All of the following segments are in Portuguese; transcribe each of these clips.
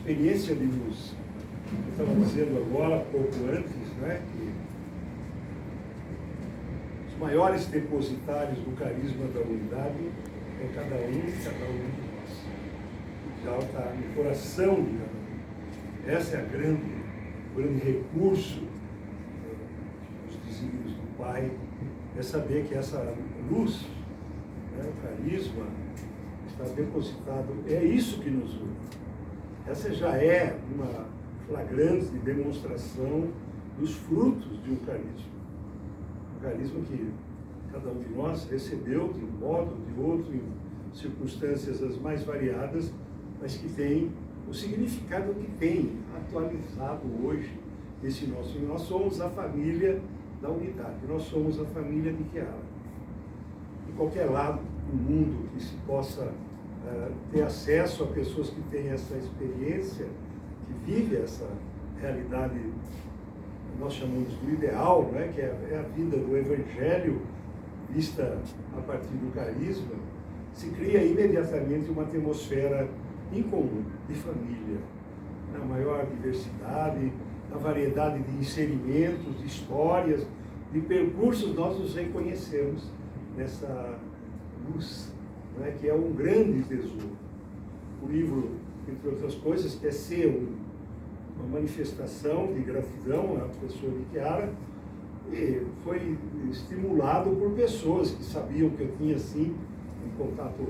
experiência de luz. Eu estava dizendo agora, pouco antes, né, que os maiores depositários do carisma da unidade é cada um de nós. Já está no coração de cada um. Essa é o grande recurso dos desígnios do Pai, é saber que essa luz, né, o carisma, está depositado, é isso que nos une. Essa já é uma flagrante demonstração dos frutos de um carisma. Um carisma que cada um de nós recebeu de um modo ou de outro, em circunstâncias as mais variadas, mas que tem o significado que tem atualizado hoje esse nosso. E nós somos a família da unidade, nós somos a família de Chiara. Em qualquer lado do mundo que se possa ter acesso a pessoas que têm essa experiência, que vivem essa realidade, nós chamamos do ideal, não é? Que é a vida do Evangelho vista a partir do carisma, se cria imediatamente uma atmosfera incomum, de família, na maior diversidade, na variedade de inserimentos, de histórias, de percursos, nós nos reconhecemos nessa luz, né, que é um grande tesouro. O livro, entre outras coisas, quer ser uma manifestação de gratidão à pessoa de Chiara, e foi estimulado por pessoas que sabiam que eu tinha, assim, um contato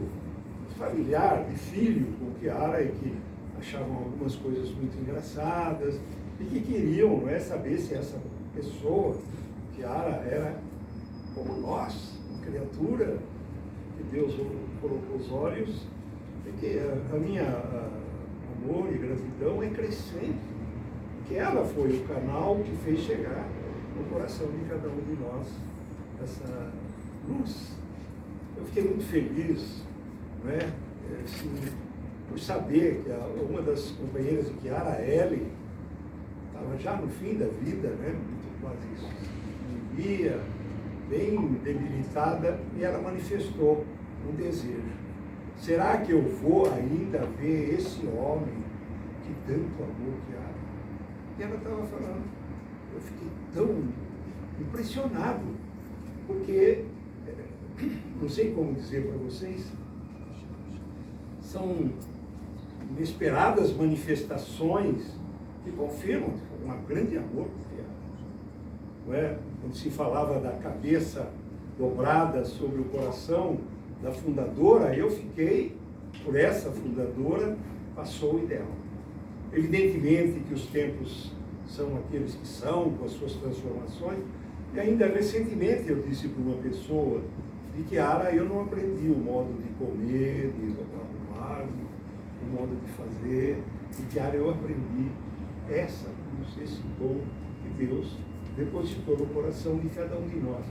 familiar, de filho com Chiara, e que achavam algumas coisas muito engraçadas, e que queriam, não é, saber se essa pessoa, Chiara, era como nós, uma criatura que Deus colocou os olhos, e que a minha amor e gratidão é crescente, que ela foi o canal que fez chegar no coração de cada um de nós essa luz. Eu fiquei muito feliz, não é, assim, por saber que uma das companheiras de Chiara, a Ellen, estava já no fim da vida, né, muito quase vivia, bem debilitada, e ela manifestou um desejo. Será que eu vou ainda ver esse homem que tanto amou Chiara? E ela estava falando, eu fiquei tão impressionado, porque, não sei como dizer para vocês, são inesperadas manifestações que confirmam um grande amor por Chiara. Não é? Quando se falava da cabeça dobrada sobre o coração da fundadora, eu fiquei, por essa fundadora, passou o ideal. Evidentemente que os tempos são aqueles que são, com as suas transformações, e ainda recentemente eu disse para uma pessoa de Chiara, eu não aprendi o modo de comer, de arrumar, o modo de fazer, de Chiara eu aprendi essa luz, esse dom que Deus depositou no coração de cada um de nós.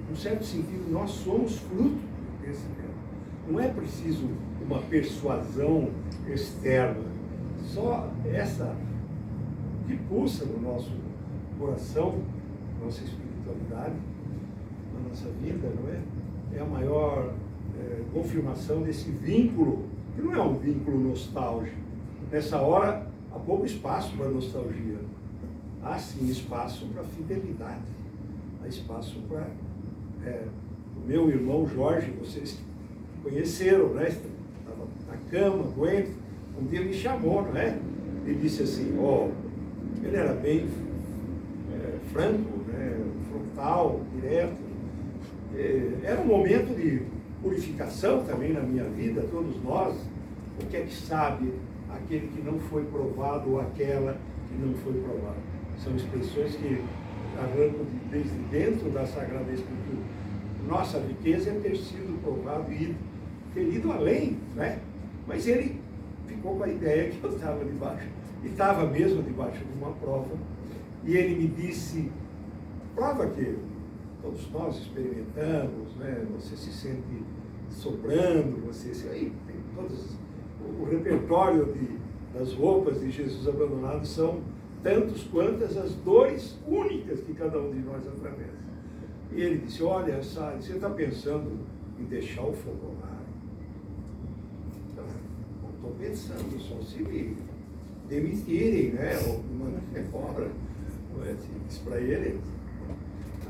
Num certo sentido, nós somos fruto desse tempo. Não é preciso uma persuasão externa, só essa que pulsa no nosso coração, nossa espiritualidade, na nossa vida, não é? É a maior confirmação desse vínculo, que não é um vínculo nostálgico. Nessa hora, há pouco espaço para nostalgia. Há sim espaço para fidelidade, há espaço para o meu irmão Jorge, vocês conheceram, né? Estava na cama, doente, um dia me chamou, não é? Ele disse assim, ele era bem franco, né? Frontal, direto. Era um momento de purificação também na minha vida, todos nós. O que é que sabe aquele que não foi provado ou aquela que não foi provada? São expressões que arrancam desde dentro da Sagrada Escritura. Nossa riqueza é ter sido provado e ter ido além, né? Mas ele ficou com a ideia que eu estava debaixo, e estava mesmo debaixo de uma prova, e ele me disse, prova que todos nós experimentamos, né? Você se sente sobrando, aí tem todos, o repertório das roupas de Jesus abandonado são tantos quantas as dores únicas que cada um de nós atravessa. E ele disse, olha, Sara, você está pensando em deixar o fogo lá? Não estou pensando, só se liga. demitirem, né? Ou me mandarem embora. Disse para ele.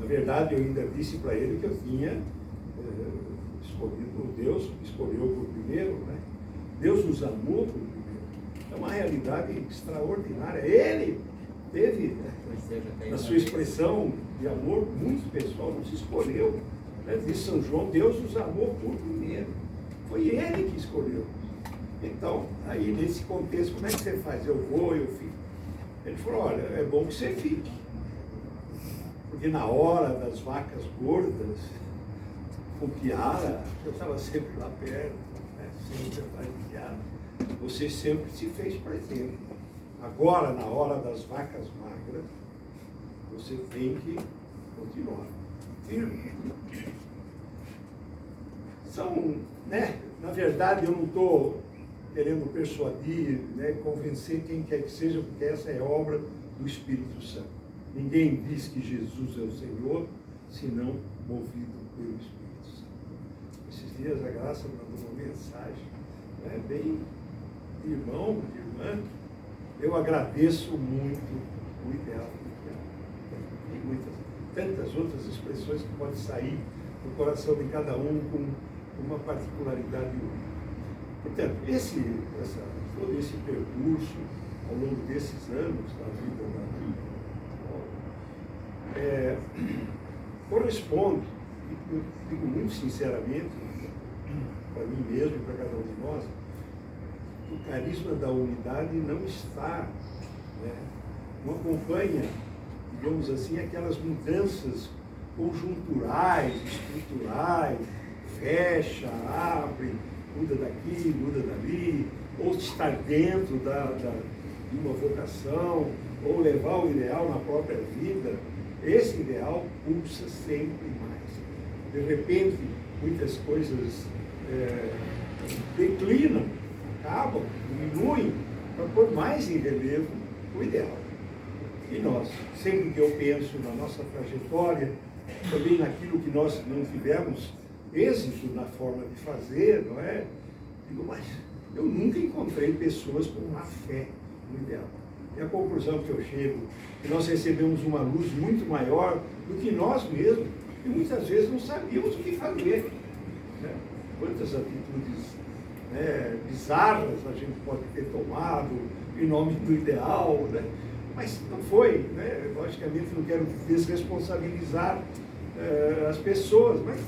Na verdade, eu ainda disse para ele que eu tinha escolhido, Deus escolheu por primeiro, né? Deus nos amou por primeiro. É uma realidade extraordinária. Ele teve, na sua expressão de amor muito pessoal, nos escolheu. Né? Diz São João, Deus nos amou por primeiro. Foi Ele que escolheu. Então, aí nesse contexto, como é que você faz? Eu vou, eu fico. Ele falou, olha, é bom que você fique. Porque na hora das vacas gordas, com Chiara, eu estava sempre lá perto, né? Sempre atrás de Chiara, você sempre se fez presente. Agora, na hora das vacas magras, você tem que continuar firme. São, né? Na verdade, eu não estou querendo persuadir, né, convencer quem quer que seja, porque essa é obra do Espírito Santo. Ninguém diz que Jesus é o Senhor, senão movido pelo Espírito Santo. Esses dias a Graça mandou uma mensagem, né, bem de irmão, de irmã. Eu agradeço muito o ideal do diálogo. Tem muitas, tantas outras expressões que podem sair do coração de cada um com uma particularidade única. Portanto, todo esse percurso ao longo desses anos da vida corresponde, eu digo muito sinceramente, para mim mesmo e para cada um de nós, o carisma da unidade não está, né, não acompanha, digamos assim, aquelas mudanças conjunturais, estruturais, fecha, abre, muda daqui, muda dali, ou estar dentro de uma vocação, ou levar o ideal na própria vida. Esse ideal pulsa sempre mais. De repente, muitas coisas declinam, acabam, diminuem, para pôr mais em relevo o ideal. E nós, sempre que eu penso na nossa trajetória, também naquilo que nós não tivemos êxito na forma de fazer, não é? Digo, mas eu nunca encontrei pessoas com uma fé no ideal. E a conclusão que eu chego, que nós recebemos uma luz muito maior do que nós mesmos, e muitas vezes não sabíamos o que fazer. Né? Quantas atitudes, né, bizarras a gente pode ter tomado em nome do ideal, né? Mas não foi, né? Logicamente não quero desresponsabilizar as pessoas, mas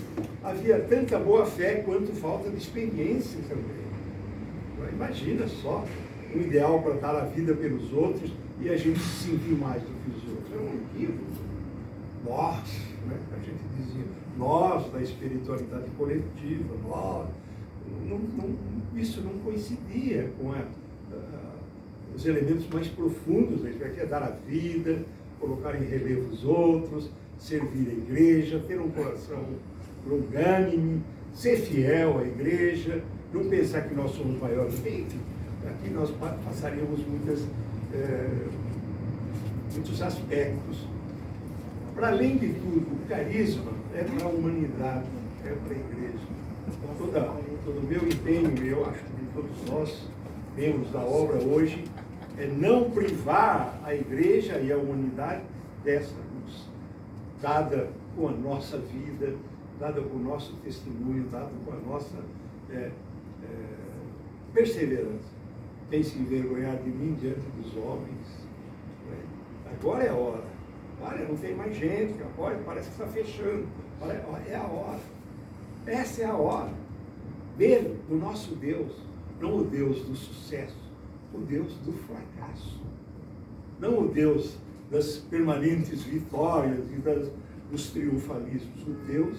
havia tanta boa fé quanto falta de experiência também. Imagina só, um ideal para dar a vida pelos outros e a gente se sentir mais do que os outros. É um equívoco. Nós, né? A gente dizia, nós da espiritualidade coletiva, nós. Isso não coincidia com os elementos mais profundos, que é dar a vida, colocar em relevo os outros, servir a igreja, ter um coração longânime, ser fiel à igreja, não pensar que nós somos maiores. Aqui nós passaríamos muitos aspectos. Para além de tudo, o carisma é para a humanidade, é para a igreja. Todo o meu empenho, eu acho que de todos nós, membros da obra hoje, é não privar a igreja e a humanidade dessa luz, dada com a nossa vida, dada com o nosso testemunho, dada com a nossa perseverança. Quem se envergonhar de mim diante dos homens, né? Agora é a hora. Olha, não tem mais gente, agora parece que está fechando. Olha, é a hora. Essa é a hora. Ver o nosso Deus, não o Deus do sucesso, o Deus do fracasso. Não o Deus das permanentes vitórias e dos triunfalismos. O Deus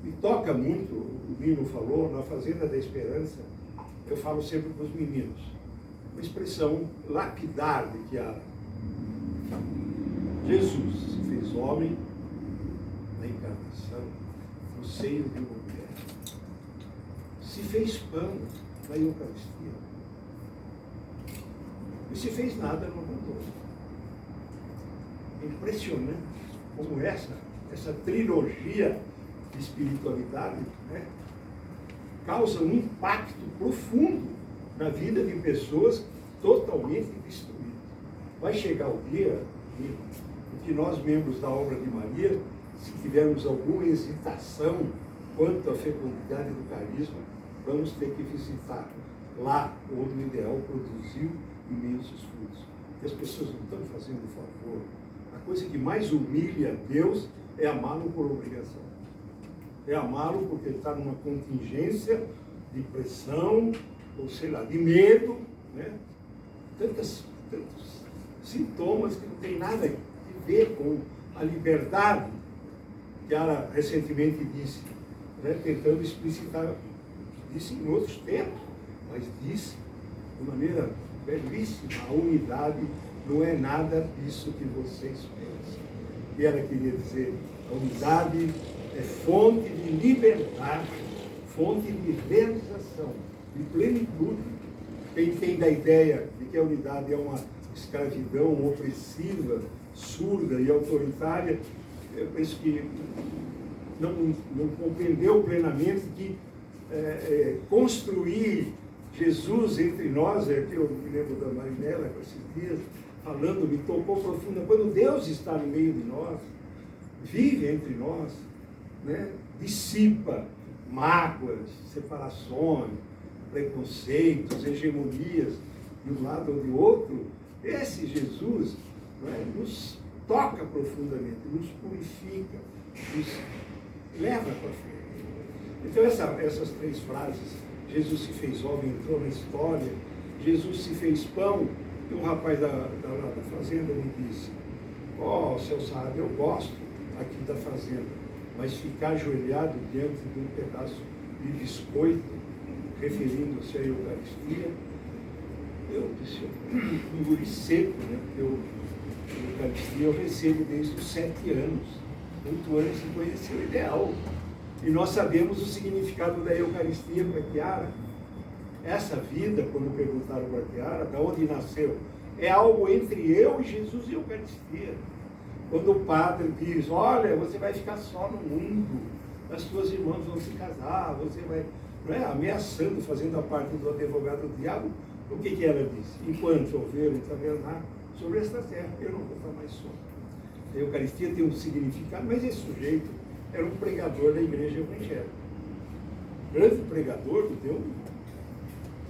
me toca muito, o Nino falou, na Fazenda da Esperança, eu falo sempre para os meninos, uma expressão lapidar de Chiara. Jesus se fez homem na encarnação, no seio de uma mulher. Se fez pão na Eucaristia. E se fez nada no abandono. É impressionante como essa trilogia de espiritualidade, né, causa um impacto profundo na vida de pessoas totalmente destruídas. Vai chegar o dia que nós, membros da obra de Maria, se tivermos alguma hesitação quanto à fecundidade do carisma, vamos ter que visitar lá onde o ideal produziu imensos frutos. E as pessoas não estão fazendo favor. A coisa que mais humilha a Deus é amá-lo por obrigação. É amá-lo porque ele está numa contingência de pressão, ou sei lá, de medo, né? Tantos sintomas que não tem nada a ver com a liberdade que ela recentemente disse, né? Tentando explicitar, disse em outros tempos, mas disse de maneira belíssima: a unidade não é nada disso que vocês pensam. E ela queria dizer: a unidade é fonte de liberdade, fonte de realização, de plenitude. Quem tem da ideia de que a unidade é uma escravidão opressiva, surda e autoritária, eu penso que não compreendeu plenamente que construir Jesus entre nós, é que eu me lembro da Marinela com esses dias, falando, me tocou profunda, quando Deus está no meio de nós, vive entre nós, né? Dissipa mágoas, separações, preconceitos, hegemonias de um lado ou de outro. Esse Jesus, né, nos toca profundamente, nos purifica, nos leva para frente. Então essas três frases: Jesus se fez homem, entrou na história, Jesus se fez pão. E um rapaz da fazenda me disse: ó, seu sábio, eu gosto aqui da fazenda, mas ficar ajoelhado diante de um pedaço de biscoito, referindo-se à Eucaristia, eu disse, um guri seco, né? Porque a Eucaristia eu recebo desde os 7 anos, 8 anos sem conhecer o ideal. E nós sabemos o significado da Eucaristia para Chiara. Essa vida, quando perguntaram para Chiara, de onde nasceu, é algo entre eu e Jesus e a Eucaristia. Quando o padre diz: olha, você vai ficar só no mundo, as suas irmãs vão se casar, você vai, não é, ameaçando, fazendo a parte do advogado do diabo, o que ela disse? Enquanto houver um tabernáculo sobre esta terra, eu não vou estar mais só. A Eucaristia tem um significado, mas esse sujeito era um pregador da igreja evangélica. Grande pregador do Deus.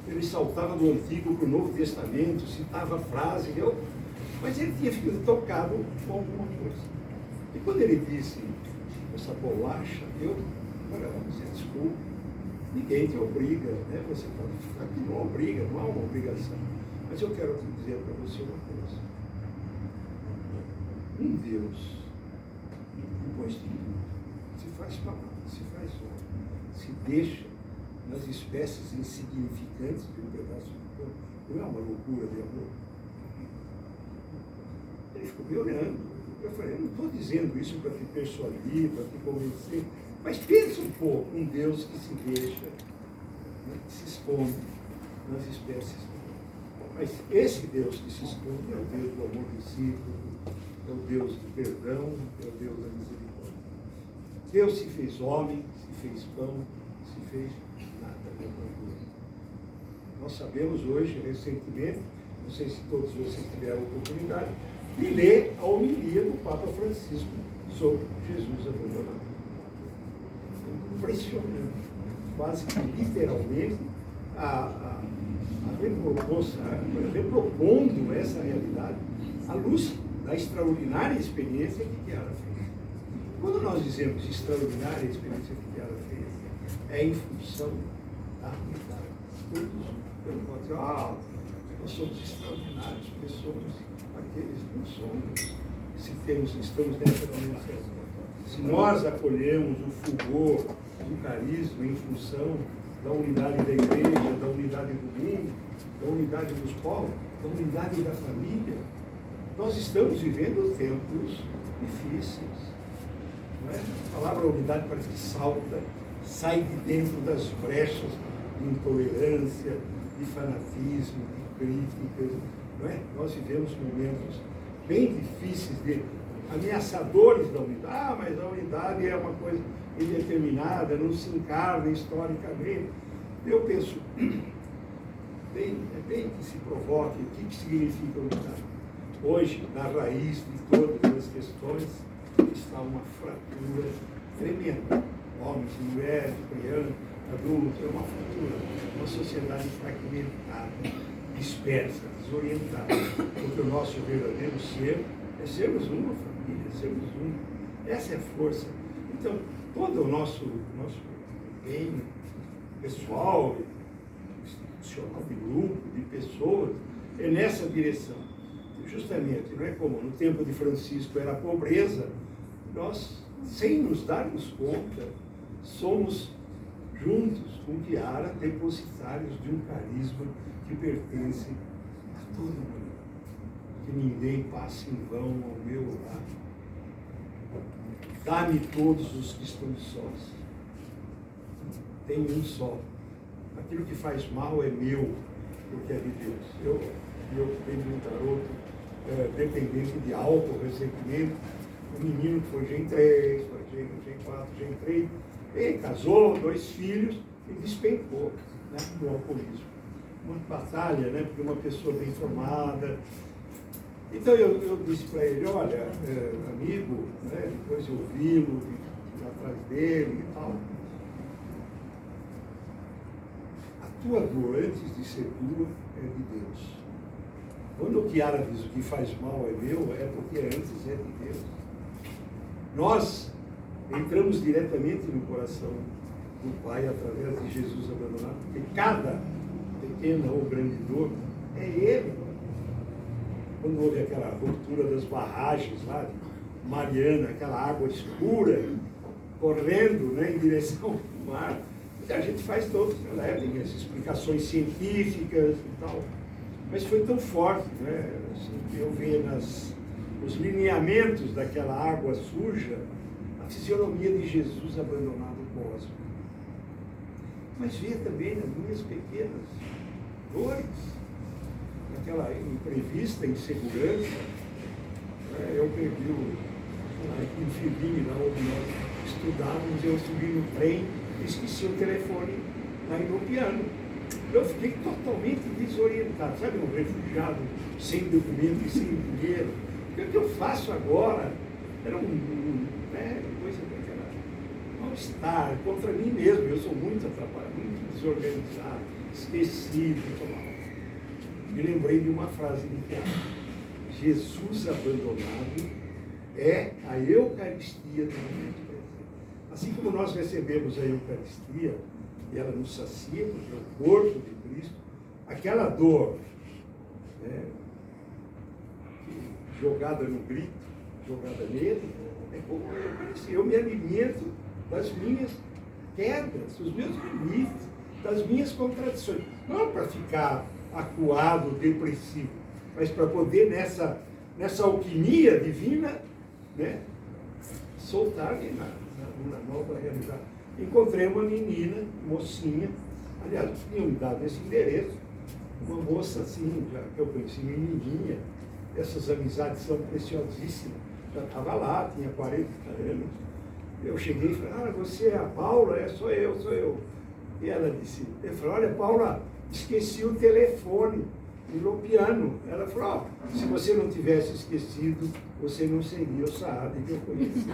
Ele saltava do Antigo para o Novo Testamento, citava frases, mas ele tinha ficado tocado com alguma coisa. E quando ele disse essa bolacha, olha, você desculpa, ninguém te obriga, né? Você pode ficar aqui, não obriga, não há uma obrigação. Mas eu quero te dizer para você uma coisa. Um Deus, depois de tudo, se faz palavra, se faz homem, se deixa nas espécies insignificantes de um pedaço de pão. Não é uma loucura de amor? Ele ficou me olhando. Eu falei: eu não estou dizendo isso para te persuadir, para te convencer, mas pensa um pouco, um Deus que se deixa, né, que se esconde nas espécies. Mas esse Deus que se esconde é o Deus do amor recíproco, é o Deus do perdão, é o Deus da misericórdia. Deus se fez homem, se fez pão, se fez nada. Nós sabemos hoje, recentemente, não sei se todos vocês tiveram a oportunidade, de ler a homilia do Papa Francisco sobre Jesus abandonado. Impressionante. Quase que literalmente repropondo essa realidade à luz da extraordinária experiência que Chiara fez. Quando nós dizemos extraordinária experiência que Chiara fez, é em função da unidade. Todos podem dizer: nós somos extraordinários, porque somos aqueles que não somos. Se estamos nessa dimensão. Se nós acolhemos o fulgor do carisma em função da unidade da igreja, da unidade do mundo, da unidade dos povos, da unidade da família, nós estamos vivendo tempos difíceis. Não é? A palavra unidade parece que salta, sai de dentro das brechas de intolerância, de fanatismo, de críticas. Não é? Nós vivemos momentos bem difíceis, ameaçadores da unidade. Mas a unidade é uma coisa indeterminada, não se encarna historicamente. Eu penso, é bem que se provoque o que significa lutar. Hoje, na raiz de todas as questões, está uma fratura tremenda. Homens, mulheres, crianças, adultos, é uma fratura. Uma sociedade fragmentada, dispersa, desorientada. Porque o nosso verdadeiro ser é sermos uma família, sermos um. Essa é a força. Então, todo o nosso empenho pessoal, institucional, de grupo, de pessoas, é nessa direção. Justamente, não é como no tempo de Francisco era a pobreza, nós, sem nos darmos conta, somos juntos com Chiara depositários de um carisma que pertence a todo mundo. Que ninguém passe em vão ao meu lado. Dá-me todos os que estão sós. Tem um só. Aquilo que faz mal é meu, porque é de Deus. Eu venho de um garoto dependente de álcool, ressentimento. O menino que foi Gen 3, foi Gen 4, Gen 3, ele casou, 2 filhos e despencou, né, do alcoolismo. Uma batalha, né, porque uma pessoa bem formada. Então eu disse para ele, olha, amigo, né, depois de ouvi-lo, de ir atrás dele e tal. A tua dor, antes de ser tua, é de Deus. Quando o Chiara diz o que faz mal é meu, é porque antes é de Deus. Nós entramos diretamente no coração do Pai através de Jesus abandonado, porque cada pequena ou grande dor é Ele. Quando houve aquela ruptura das barragens lá de Mariana, aquela água escura, correndo, né, em direção ao mar, a gente faz todas, né, tem as explicações científicas e tal. Mas foi tão forte, né? Assim, eu vi nos lineamentos daquela água suja a fisionomia de Jesus abandonado cósmico. Mas vê também nas minhas pequenas dores, naquela imprevista insegurança. Né? Eu perdi um filhinho lá onde nós estudávamos, eu subi no trem e esqueci o telefone lá em Lupiano. Eu fiquei totalmente desorientado, sabe, um refugiado sem documento e sem dinheiro. O que eu faço agora? Era coisa daquela mal-estar contra mim mesmo. Eu sou muito atrapalhado, muito desorganizado, esquecido. Me lembrei de uma frase de Chiara. Jesus abandonado é a Eucaristia do momento presente. Assim como nós recebemos a Eucaristia, e ela nos sacia, porque é o corpo de Cristo, aquela dor, né, jogada no grito, jogada nele, é como a Eucaristia. Eu me alimento das minhas quedas, dos meus limites, das minhas contradições. Não para ficar acuado, depressivo, mas para poder, nessa alquimia divina, né, soltar-me na nova realidade. Encontrei uma menina, mocinha, aliás, tinha me dado esse endereço, uma moça assim, já que eu conheci menininha, essas amizades são preciosíssimas, já estava lá, tinha 40 anos. Eu cheguei e falei, você é a Paula? Sou eu. E ela disse, eu falei, olha, Paula, esqueci o telefone em Lupiano. Ela falou, se você não tivesse esquecido, você não seria o Saad que eu conheci.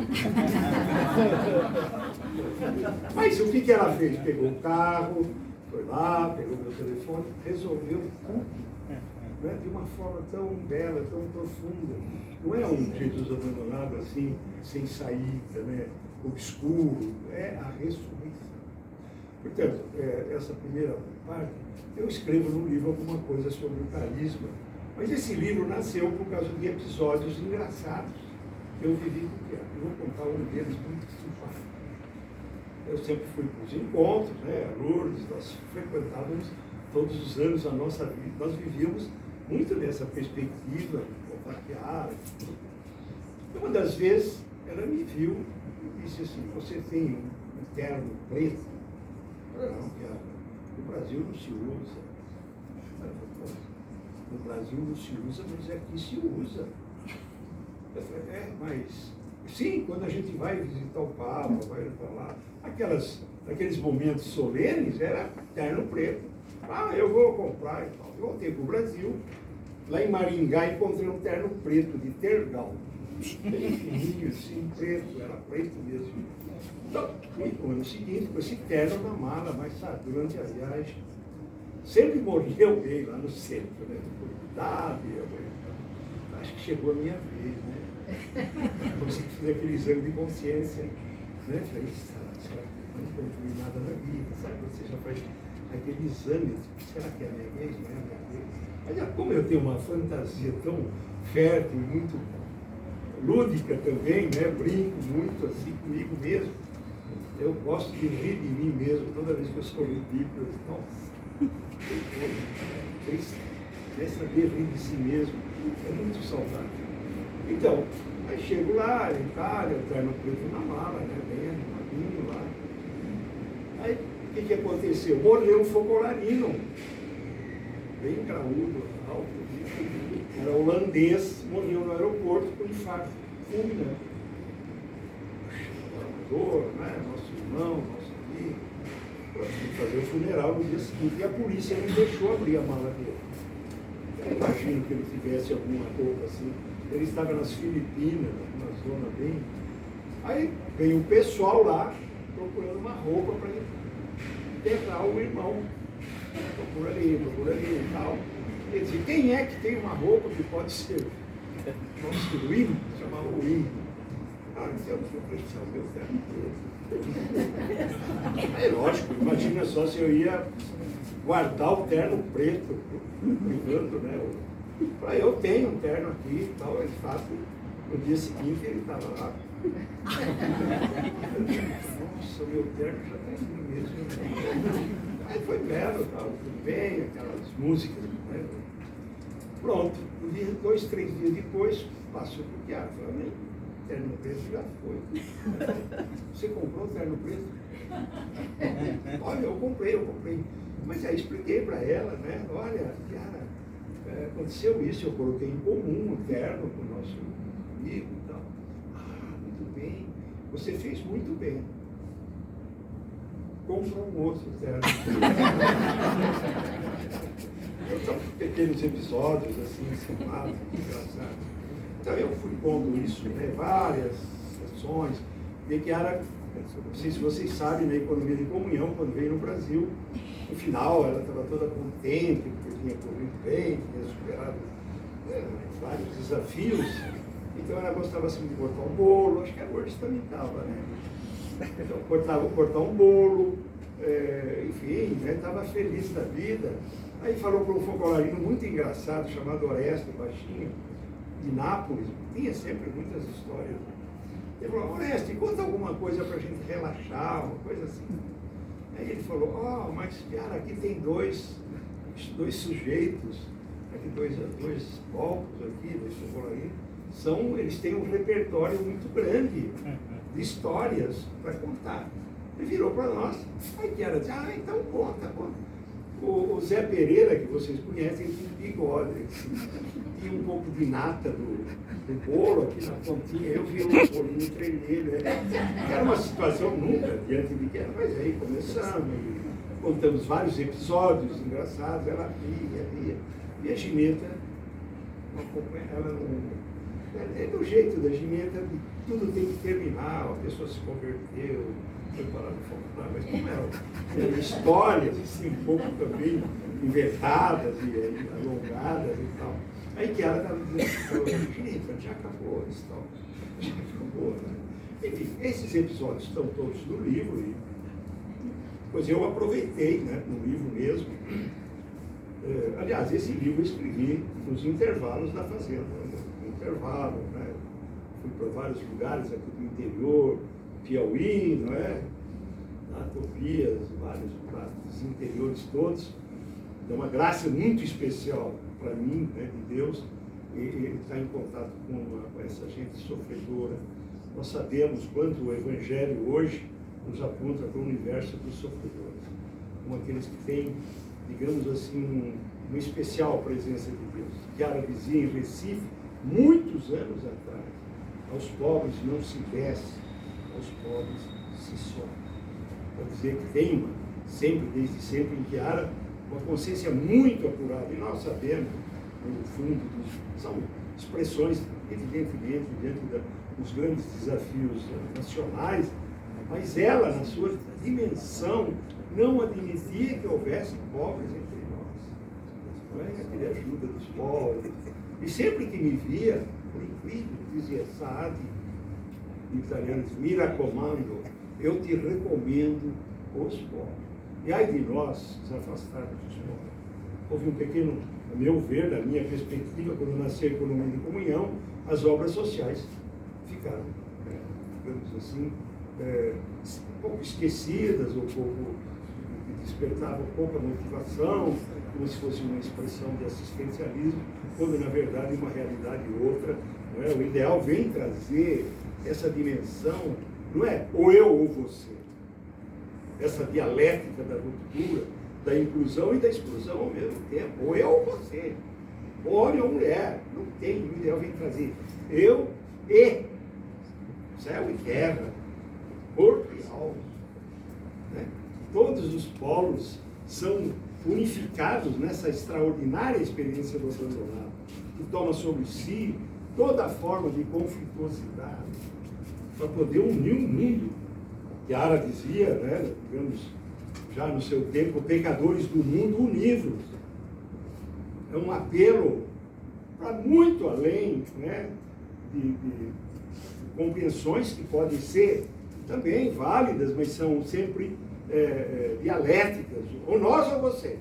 Mas o que ela fez? Pegou o carro, foi lá, pegou meu telefone, resolveu tudo, né, de uma forma tão bela, tão profunda. Não é um Jesus abandonado assim, sem saída, né, obscuro, é a ressurreição. Portanto, essa primeira parte, eu escrevo no livro alguma coisa sobre o carisma, mas esse livro nasceu por causa de episódios engraçados que eu vivi com o Chiara. Eu vou contar um deles muito simpático. Eu sempre fui para os encontros, né, Lourdes, nós frequentávamos todos os anos a nossa vida, nós vivíamos muito nessa perspectiva, com a Chiara. Uma das vezes, ela me viu e disse assim, você tem um terno preto? Não, Chiara, no Brasil não se usa. No Brasil não se usa, mas aqui se usa. Eu falei, mas... Sim, quando a gente vai visitar o Papa, vai para lá, aqueles momentos solenes, era terno preto. Eu vou comprar e tal. Eu voltei para o Brasil, lá em Maringá encontrei um terno preto de tergal. Bem fininho, assim, preto, era preto mesmo. Então, no ano seguinte, com esse terno na mala, mas sabe, durante a viagem, sempre morria alguém lá no centro, né? Cuidado, acho que chegou a minha vez, né? Você fazer aquele exame de consciência, né? Falei, será que não concluí nada na vida, sabe? Você já faz aquele exame, será que é a minha vez? Não é a minha vez? Mas como eu tenho uma fantasia tão fértil, muito lúdica também, né? Brinco muito assim comigo mesmo. Eu gosto de rir de mim mesmo toda vez que eu sou ridículo. Nossa, saber rir de si mesmo é muito saudável. Então, aí chego lá, em Itália, o terno preto na mala, né? Bem animadinho lá. Aí, o que aconteceu? Morreu um focolarino, bem graúdo, alto, era holandês, morreu no aeroporto com infarto fulminante. Né? Nosso irmão, nosso amigo, para fazer o funeral no dia seguinte, e a polícia não deixou abrir a mala dele. Eu imagino que ele tivesse alguma roupa assim. Ele estava nas Filipinas, numa zona bem. Aí veio o pessoal lá procurando uma roupa para enterrar o irmão. Procura ali e tal. Ele disse, quem é que tem uma roupa que pode ser nosso Wim? Chamava o Wim. Então, meu terno. É lógico, imagina só se eu ia guardar o terno preto, privando, né? Eu tenho um terno aqui e tal, de fato, no dia seguinte ele estava lá. Nossa, meu terno já está indo mesmo. Aí foi belo, tal, tudo bem, aquelas músicas, né? Pronto, 2, 3 dias depois, passou por que? Falei, terno preto já foi. Você comprou o terno preto? Olha, eu comprei. Mas aí expliquei para ela, né? Olha, Kiara, aconteceu isso, eu coloquei em comum o terno com o nosso amigo e tal. Muito bem, você fez muito bem. Compra um outro terno. Então, pequenos episódios assim, encenados, engraçados. Então eu fui pondo isso, né, várias sessões, de que era, não sei se vocês sabem, na economia de comunhão, quando veio no Brasil, no final ela estava toda contente, porque tinha corrido bem, tinha superado vários desafios, então ela gostava assim de cortar um bolo, acho que a Lourdes também estava, né? Então cortar um bolo, enfim, estava feliz da vida. Aí falou para um focolarino muito engraçado, chamado Orestes, baixinho, de Nápoles, tinha sempre muitas histórias. Ele falou, Orestes, conta alguma coisa para a gente relaxar, uma coisa assim. Aí ele falou, mas cara, aqui tem dois sujeitos, aqui dois palcos aqui, dois focolarinos, eles têm um repertório muito grande de histórias para contar. Ele virou para nós, aí que era, então conta. O Zé Pereira, que vocês conhecem, tinha bigode, tinha um pouco de nata do bolo aqui na pontinha, eu vi um bolinho tremelho. Era uma situação nunca diante de que, mas aí começamos, contamos vários episódios engraçados, ela ria. E a Gineta, ela não. É do jeito da Gineta, tudo tem que terminar, a pessoa se converteu. Foi parar no foco, mas como eram histórias assim, um pouco também inventadas e alongadas e tal. Aí que ela estava dizendo, gente, já acabou isso tal. Já acabou, né? Enfim, esses episódios estão todos no livro e pois eu aproveitei, né, no livro mesmo. Aliás, esse livro eu escrevi nos intervalos da fazenda. No intervalo, né? Fui para vários lugares aqui do interior, Piauí, não é? Topias, vários pratos interiores todos. É uma graça muito especial para mim, né, de Deus, ele está em contato com essa gente sofredora. Nós sabemos quanto o Evangelho hoje nos aponta para o universo dos sofredores, como aqueles que têm, digamos assim, uma especial presença de Deus. Kiara dizia em Recife, muitos anos atrás, aos pobres não se desce, aos pobres se sobe. Para dizer que tem sempre, desde sempre em Kiara, uma consciência muito apurada. E nós sabemos, no fundo, são expressões, evidentemente, diante dos grandes desafios nacionais, mas ela, na sua dimensão, não admitia que houvesse pobres entre nós. Não é? Aquele ajuda dos pobres. E sempre que me via, por incrível, dizia, Saad, em italiano, mi raccomando, eu te recomendo os pobres. E ai de nós, os afastados dos pobres. Houve um pequeno, a meu ver, da minha perspectiva, quando nasceu a economia de comunhão, as obras sociais ficaram, digamos assim, um pouco esquecidas, um pouco, despertavam pouca motivação, como se fosse uma expressão de assistencialismo, quando na verdade uma realidade outra, não é? O ideal vem trazer essa dimensão, não é ou eu ou você, essa dialética da ruptura, da inclusão e da exclusão ao mesmo tempo, ou eu ou você, homem ou mulher, não tem, o ideal vem trazer eu e céu e terra, corpo e alma, né? Todos os polos são unificados nessa extraordinária experiência do abandonado, que toma sobre si toda forma de conflituosidade, para poder unir o mundo, que Ara dizia, né, digamos, já no seu tempo, pecadores do mundo unidos. É um apelo para muito além, né, de compreensões que podem ser também válidas, mas são sempre dialéticas, ou nós ou vocês.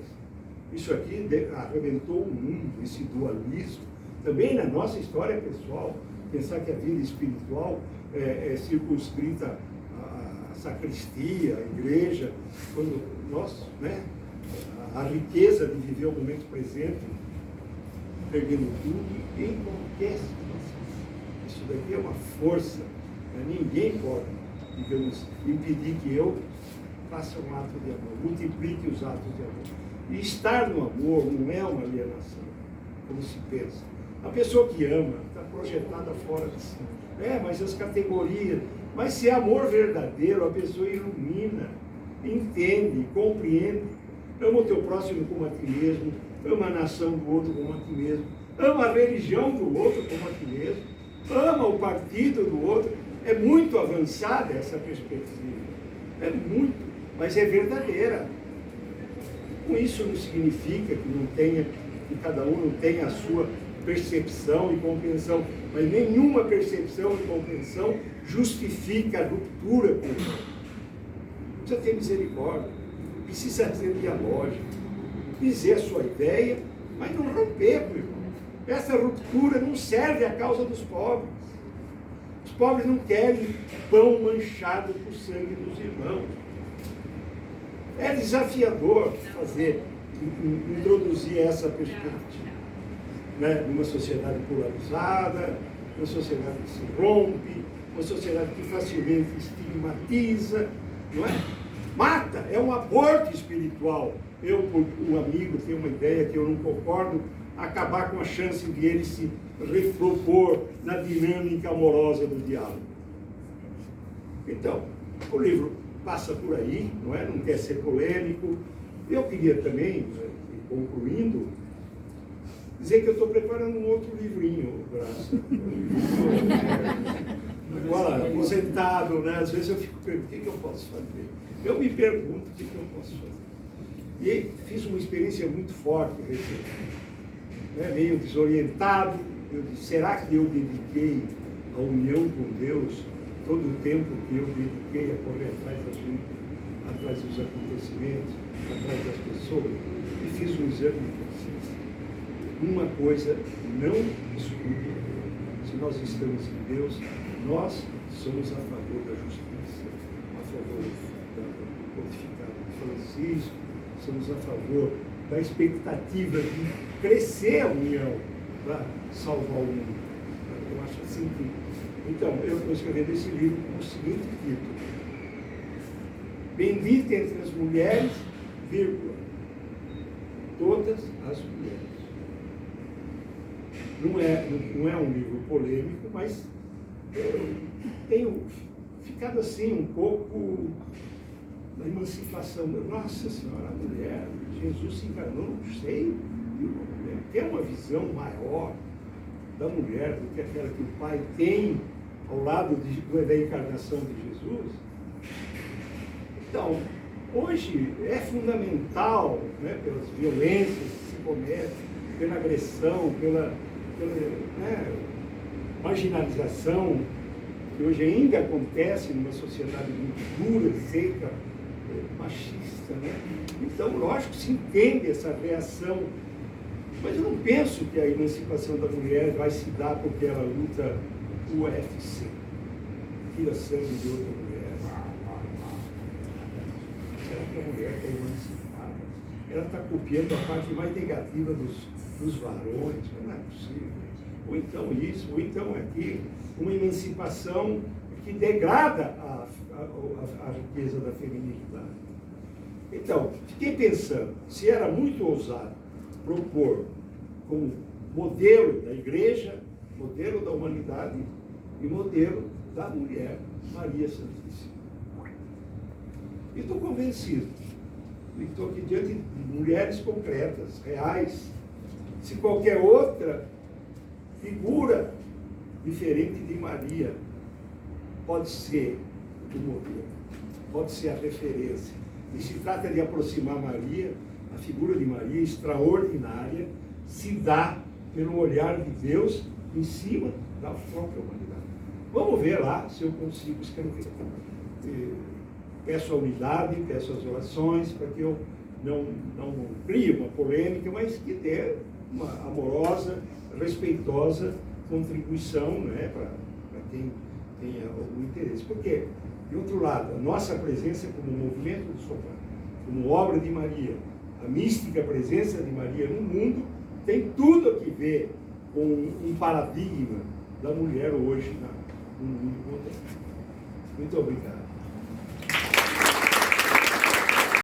Isso aqui arrebentou o mundo, esse dualismo. Também na nossa história pessoal, pensar que a vida espiritual é circunscrita à sacristia, à igreja, quando nós, né, a riqueza de viver o momento presente, perdendo tudo em qualquer situação. Isso daqui é uma força, né? Ninguém pode, digamos, impedir que eu faça um ato de amor, multiplique os atos de amor. E estar no amor não é uma alienação, como se pensa. A pessoa que ama está projetada fora de si. Mas as categorias. Mas se é amor verdadeiro, a pessoa ilumina, entende, compreende. Ama o teu próximo como a ti mesmo, ama a nação do outro como a ti mesmo, ama a religião do outro como a ti mesmo, ama o partido do outro. É muito avançada essa perspectiva. É muito, mas é verdadeira. Com isso não significa que cada um não tenha a sua percepção e compreensão, mas nenhuma percepção e compreensão justifica a ruptura com o irmão. Precisa ter misericórdia, precisa ser dialógico, dizer a sua ideia, mas não romper com o irmão. Essa ruptura não serve à causa dos pobres. Os pobres não querem pão manchado por sangue dos irmãos. É desafiador introduzir essa perspectiva, né? Numa sociedade polarizada, uma sociedade que se rompe, uma sociedade que facilmente estigmatiza, não é? Mata, é um aborto espiritual. Um amigo, tem uma ideia que eu não concordo, acabar com a chance de ele se repropor na dinâmica amorosa do diálogo. Então, o livro passa por aí, não é? Não quer ser polêmico. Eu queria também, concluindo, dizer que eu estou preparando um outro livrinho, Graça. Agora, aposentado, né? Às vezes eu fico perguntando, o que eu posso fazer? Eu me pergunto o que eu posso fazer. E fiz uma experiência muito forte, meio desorientado. Eu disse, será que eu dediquei a união com Deus todo o tempo que eu dediquei a correr atrás das lutas, atrás dos acontecimentos, atrás das pessoas? E fiz um exame de consciência. Uma coisa não exclui. Se nós estamos em Deus, nós somos a favor da justiça, a favor do pontificado de Francisco, somos a favor da expectativa de crescer a união para salvar o mundo. Eu acho assim que... Então, eu estou escrevendo esse livro com o seguinte título: Bendita entre as mulheres, vírgula, todas as mulheres. Não é um livro polêmico, mas eu tenho ficado assim um pouco da emancipação. Nossa Senhora, a mulher, Jesus se encarnou no seio de uma mulher. Tem uma visão maior da mulher do que aquela que o Pai tem ao lado da encarnação de Jesus. Então, hoje é fundamental, né, pelas violências que se cometem, pela agressão, pela marginalização, que hoje ainda acontece numa sociedade muito dura, seca, machista, né? Então, lógico, se entende essa reação, mas eu não penso que a emancipação da mulher vai se dar porque ela luta o UFC, tira sangue de outra mulher. Será que a mulher está emancipada? Ela está copiando a parte mais negativa dos varões, não é possível. Ou então isso, ou então aquilo, uma emancipação que degrada a riqueza da feminilidade. Então, fiquei pensando, se era muito ousado propor como modelo da igreja, modelo da humanidade e modelo da mulher, Maria Santíssima. E estou convencido, e estou aqui diante de mulheres concretas, reais. Se qualquer outra figura diferente de Maria pode ser o modelo, pode ser a referência. E se trata de aproximar Maria, a figura de Maria extraordinária se dá pelo olhar de Deus em cima da própria humanidade. Vamos ver lá se eu consigo escrever. Peço a unidade, peço as orações para que eu não crie uma polêmica, mas que dê uma amorosa, respeitosa contribuição, né, para quem tenha algum interesse. Porque, de outro lado, a nossa presença como movimento do soprar, como obra de Maria, a mística presença de Maria no mundo, tem tudo a ver com um paradigma da mulher hoje no mundo moderno. Muito obrigado.